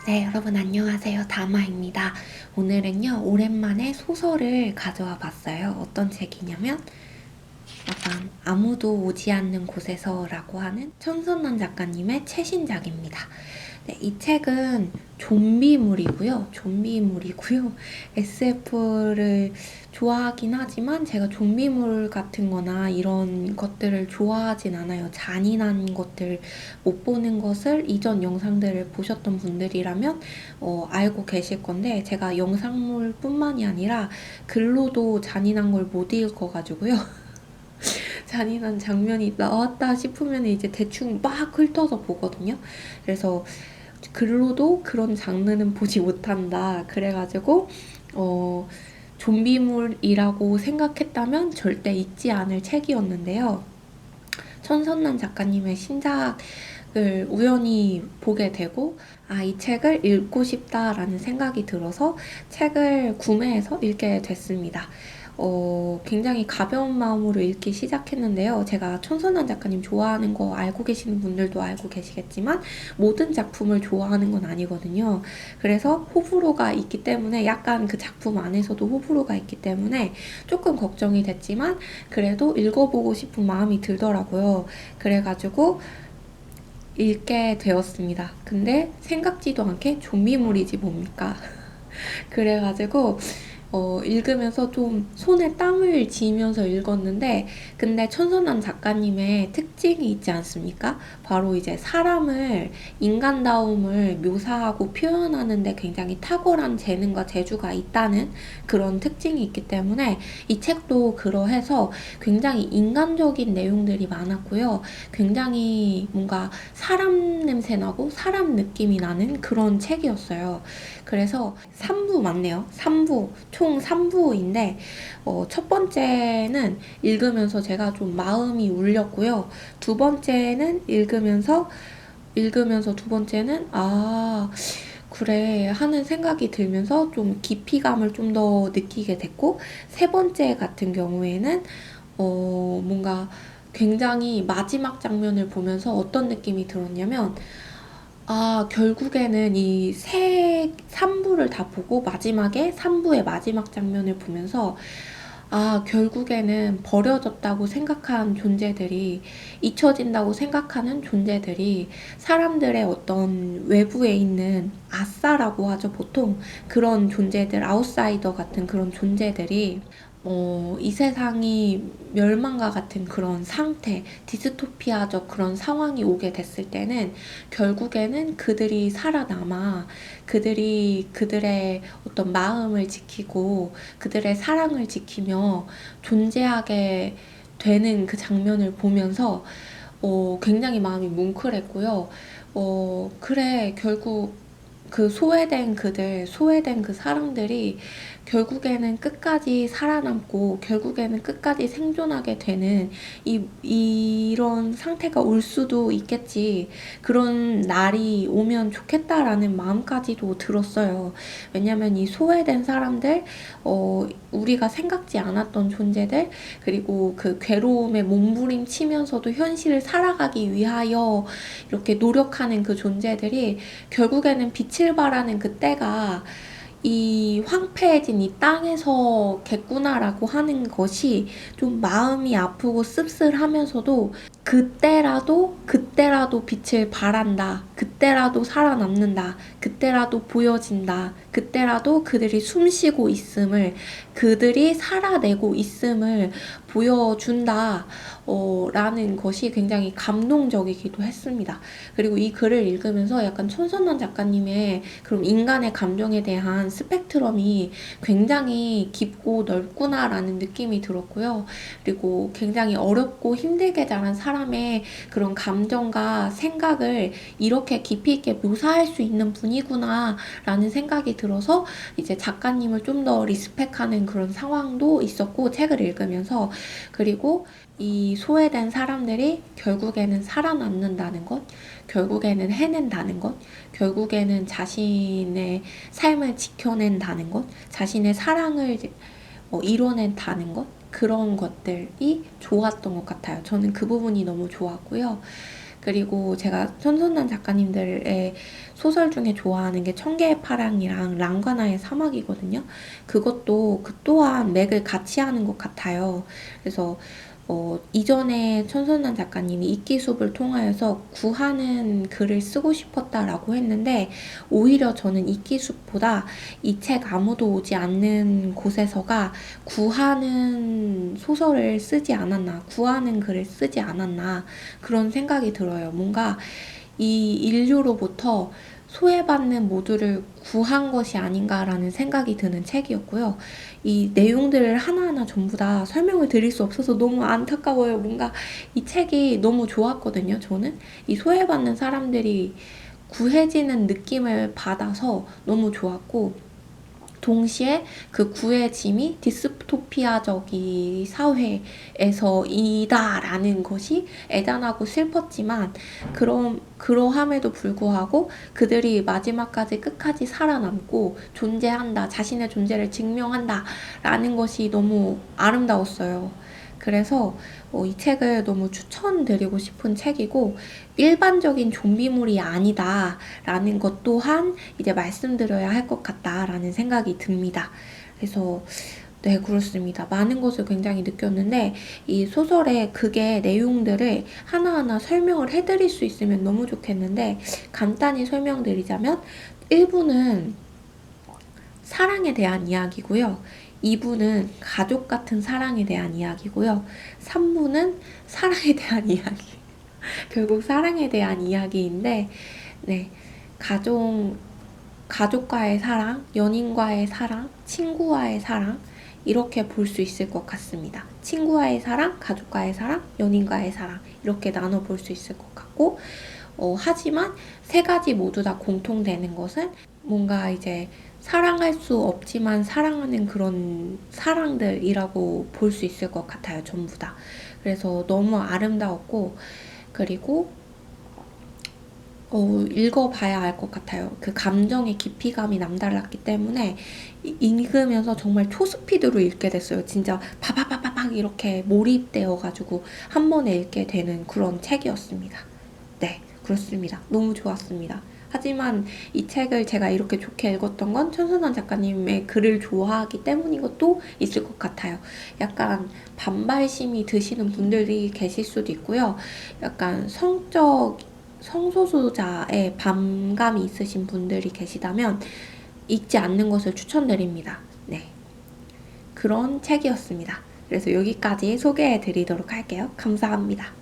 네, 여러분 안녕하세요. 다마입니다. 오늘은요, 오랜만에 소설을 가져와 봤어요. 어떤 책이냐면, 약간 아무도 오지 않는 곳에서라고 하는 천선란 작가님의 최신작입니다. 네, 이 책은 좀비물이고요. SF를 좋아하긴 하지만 제가 좀비물 같은 거나 이런 것들을 좋아하진 않아요. 잔인한 것들 못 보는 것을 이전 영상들을 보셨던 분들이라면 알고 계실 건데, 제가 영상물 뿐만이 아니라 글로도 잔인한 걸 못 읽어가지고요. 잔인한 장면이 나왔다 싶으면 이제 대충 막 훑어서 보거든요. 그래서 글로도 그런 장르는 보지 못한다. 그래가지고 좀비물이라고 생각했다면 절대 읽지 않을 책이었는데요. 천선란 작가님의 신작을 우연히 보게 되고, 이 책을 읽고 싶다라는 생각이 들어서 책을 구매해서 읽게 됐습니다. 굉장히 가벼운 마음으로 읽기 시작했는데요. 제가 천선한 작가님 좋아하는 거 알고 계시는 분들도 알고 계시겠지만 모든 작품을 좋아하는 건 아니거든요. 그래서 호불호가 있기 때문에, 약간 그 작품 안에서도 호불호가 있기 때문에 조금 걱정이 됐지만 그래도 읽어보고 싶은 마음이 들더라고요. 그래가지고 읽게 되었습니다. 근데 생각지도 않게 좀비물이지 뭡니까? 그래가지고 읽으면서 좀 손에 땀을 쥐면서 읽었는데, 근데 천선한 작가님의 특징이 있지 않습니까? 바로 이제 사람을, 인간다움을 묘사하고 표현하는데 굉장히 탁월한 재능과 재주가 있다는 그런 특징이 있기 때문에 이 책도 그러해서 굉장히 인간적인 내용들이 많았고요. 굉장히 뭔가 사람 냄새 나고 사람 느낌이 나는 그런 책이었어요. 그래서 3부 맞네요. 3부, 총 3부인데, 첫 번째는 읽으면서 제가 좀 마음이 울렸고요. 두 번째는 읽으면서 두 번째는, 그래, 하는 생각이 들면서 좀 깊이감을 좀 더 느끼게 됐고, 세 번째 같은 경우에는, 뭔가 굉장히 마지막 장면을 보면서 어떤 느낌이 들었냐면, 결국에는 이 3부를 다 보고 마지막에 3부의 마지막 장면을 보면서, 결국에는 버려졌다고 생각한 존재들이, 잊혀진다고 생각하는 존재들이, 사람들의 어떤 외부에 있는 아싸라고 하죠, 보통. 그런 존재들, 아웃사이더 같은 그런 존재들이 이 세상이 멸망과 같은 그런 상태, 디스토피아적 그런 상황이 오게 됐을 때는 결국에는 그들이 살아남아 그들이 그들의 어떤 마음을 지키고 그들의 사랑을 지키며 존재하게 되는 그 장면을 보면서 굉장히 마음이 뭉클했고요. 그래, 결국 소외된 그 사람들이 결국에는 끝까지 살아남고 결국에는 끝까지 생존하게 되는 이런 상태가 올 수도 있겠지. 그런 날이 오면 좋겠다라는 마음까지도 들었어요. 왜냐면 이 소외된 사람들, 우리가 생각지 않았던 존재들, 그리고 그 괴로움에 몸부림치면서도 현실을 살아가기 위하여 이렇게 노력하는 그 존재들이 결국에는 빛을 발하는 그때가 이 황폐해진 이 땅에서겠구나라고 하는 것이 좀 마음이 아프고 씁쓸하면서도, 그때라도 빛을 발한다. 그때라도 살아남는다. 그때라도 보여진다. 그때라도 그들이 숨쉬고 있음을, 그들이 살아내고 있음을 보여준다. 라는 것이 굉장히 감동적이기도 했습니다. 그리고 이 글을 읽으면서 약간 천선란 작가님의 그런 인간의 감정에 대한 스펙트럼이 굉장히 깊고 넓구나라는 느낌이 들었고요. 그리고 굉장히 어렵고 힘들게 자란 사람의 그런 감정과 생각을 이렇게 깊이 있게 묘사할 수 있는 분이구나 라는 생각이 들어서 이제 작가님을 좀 더 리스펙하는 그런 상황도 있었고, 책을 읽으면서. 그리고 이 소외된 사람들이 결국에는 살아남는다는 것, 결국에는 해낸다는 것, 결국에는 자신의 삶을 지켜낸다는 것, 자신의 사랑을 이뤄낸다는 것, 그런 것들이 좋았던 것 같아요. 저는 그 부분이 너무 좋았고요. 그리고 제가 천선남 작가님들의 소설 중에 좋아하는 게 천개의 파랑이랑 랑가나의 사막이거든요. 그것도 그 또한 맥을 같이 하는 것 같아요. 그래서 이전에 천선남 작가님이 이끼숲을 통하여서 구하는 글을 쓰고 싶었다라고 했는데, 오히려 저는 이끼숲보다 이 책 아무도 오지 않는 곳에서가 구하는 소설을 쓰지 않았나, 구하는 글을 쓰지 않았나, 그런 생각이 들어요. 뭔가 이 인류로부터 소외받는 모두를 구한 것이 아닌가라는 생각이 드는 책이었고요. 이 내용들을 하나하나 전부 다 설명을 드릴 수 없어서 너무 안타까워요. 뭔가 이 책이 너무 좋았거든요. 저는 이 소외받는 사람들이 구해지는 느낌을 받아서 너무 좋았고, 동시에 그 구해짐이 디스토피아적인 사회에서이다라는 것이 애잔하고 슬펐지만, 그러함에도 불구하고 그들이 마지막까지 끝까지 살아남고 존재한다, 자신의 존재를 증명한다 라는 것이 너무 아름다웠어요. 그래서 이 책을 너무 추천드리고 싶은 책이고, 일반적인 좀비물이 아니다 라는 것 또한 이제 말씀드려야 할 것 같다라는 생각이 듭니다. 그래서 네, 그렇습니다. 많은 것을 굉장히 느꼈는데, 이 소설의 그게 내용들을 하나하나 설명을 해드릴 수 있으면 너무 좋겠는데, 간단히 설명드리자면 1부는 사랑에 대한 이야기고요. 2부는 가족 같은 사랑에 대한 이야기고요. 3부는 사랑에 대한 이야기. 결국 사랑에 대한 이야기인데, 네, 가족과의 사랑, 연인과의 사랑, 친구와의 사랑, 이렇게 볼 수 있을 것 같습니다. 친구와의 사랑, 가족과의 사랑, 연인과의 사랑, 이렇게 나눠 볼 수 있을 것 같고, 하지만 세 가지 모두 다 공통되는 것은 뭔가 이제 사랑할 수 없지만 사랑하는 그런 사랑들이라고 볼 수 있을 것 같아요. 전부 다. 그래서 너무 아름다웠고, 그리고 읽어봐야 알 것 같아요. 그 감정의 깊이감이 남달랐기 때문에 읽으면서 정말 초스피드로 읽게 됐어요. 진짜 바바바바박 이렇게 몰입되어가지고 한 번에 읽게 되는 그런 책이었습니다. 네, 그렇습니다. 너무 좋았습니다. 하지만 이 책을 제가 이렇게 좋게 읽었던 건 천선환 작가님의 글을 좋아하기 때문인 것도 있을 것 같아요. 약간 반발심이 드시는 분들이 계실 수도 있고요. 약간 성소수자의 반감이 있으신 분들이 계시다면 읽지 않는 것을 추천드립니다. 네, 그런 책이었습니다. 그래서 여기까지 소개해 드리도록 할게요. 감사합니다.